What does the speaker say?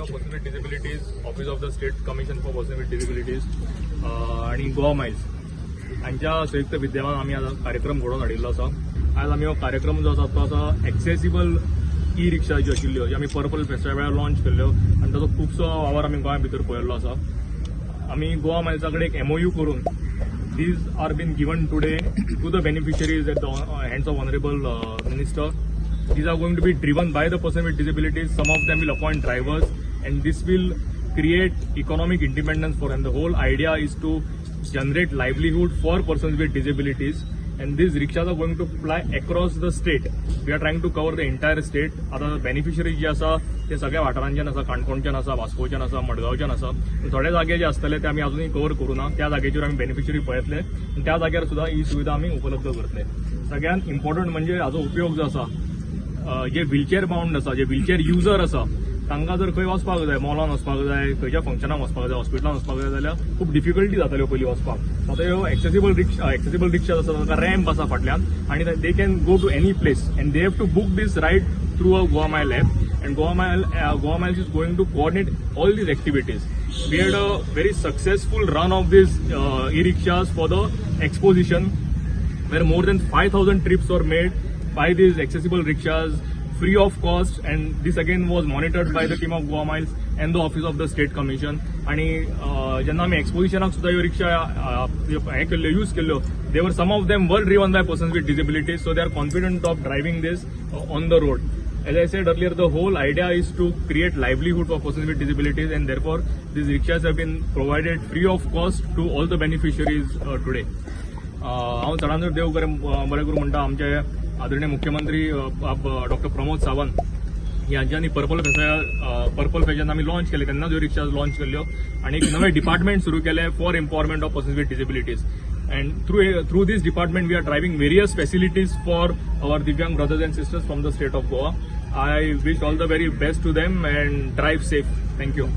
Of person with disabilities, office of the state commission for person with disabilities आणि Goa Miles हांच्या संयुक्त विद्यमान आम्ही आज कार्यक्रम घडोवन हाडिल्लो आसा. आज आमी हो कार्यक्रम जो आसा तो आसा एक्सेसिबल ई रिक्षा ज्यो आशिल्ल्यो ज्यो आमी पर्पल फेस्टिवला वेळार लॉन्च केल्ल्यो आनी ताचो खुबसो वावर आमी गोंया भितर पळयल्लो आसा. आमी गोवा मायल्सा कडेन एक MOU करून these are been given today to the beneficiaries at the hands of Honorable Minister. These are going to be driven by the person with disabilities. Some of them will appoint drivers, and this will create economic independence for them. The whole idea is to generate livelihood for persons with disabilities, and these rickshaws are going to fly across the state. We are trying to cover the entire state. आता beneficiaries जे आसा ते सगळ्या वाठारांच्यान आसा, काणकोणच्यान आसा, वास्कोच्यान आसा, मडगांवच्यान आसा. थोडे जागे जे आसतले ते आमी अजूनही कव्हर करू ना. त्या जागेचेर आमी बेनिफिशरी पळयतले आणि त्या जाग्यार सुद्धा ही सुविधा आमी उपलब्ध करतले. सगळ्यात इम्पॉर्टंट म्हणजे हाचो उपयोग जो आसा जे व्हीलचेअर बाउंड आसा, जे व्हीलचेअर युजर आसा तांकां जर खंय वचपाक जाय, मॉलान वचपाक जाय, खंयच्या फंक्शनाक वचपाक जाय, हॉस्पिटलान वचपाक जाय जाल्यार खूब डिफिकल्टी जाताल्यो पयलीं वचपाक. आतां ह्यो एक्सेसिबल रिक्षा आसा, ताका रॅम्प आसा फाटल्यान आनी they can go to any place and they have to book this ride through a Goa Miles app. And Goa Miles is going to coordinate all these activities. We had a very successful run of these e-rickshaws for the exposition, where more than 5,000 trips were made by these accessible rickshaws, free of cost, and this again was monitored by the team of Goa Miles and the office of the state commission. आणि जेन्ना आमी एक्सपोजिशनाक सुद्धा ह्यो रिक्षा हे केल्ल्यो, use केल्ल्यो, they were some of them were driven by persons with disabilities, so they are confident of driving this on the road. As I said earlier, the whole idea is to create livelihood for persons with disabilities, and therefore these rickshaws have been provided free of cost to all the beneficiaries today. हांव चडांतर देव बरें करूं म्हणटा आमचे आदरणीय मुख्यमंत्री doctor Pramod Sawant यांच्यानी purple fest जेन्ना आमी लॉन्च केले तेन्ना ह्यो रिक्षाज लॉन्च केल्ल्यो आनी एक नवे डिपार्टमेंट सुरू केले for empowerment of persons with disabilities. And through this department, we are driving various facilities for our Divyang brothers and sisters from the state of Goa. I wish all the very best to them and drive safe. Thank you.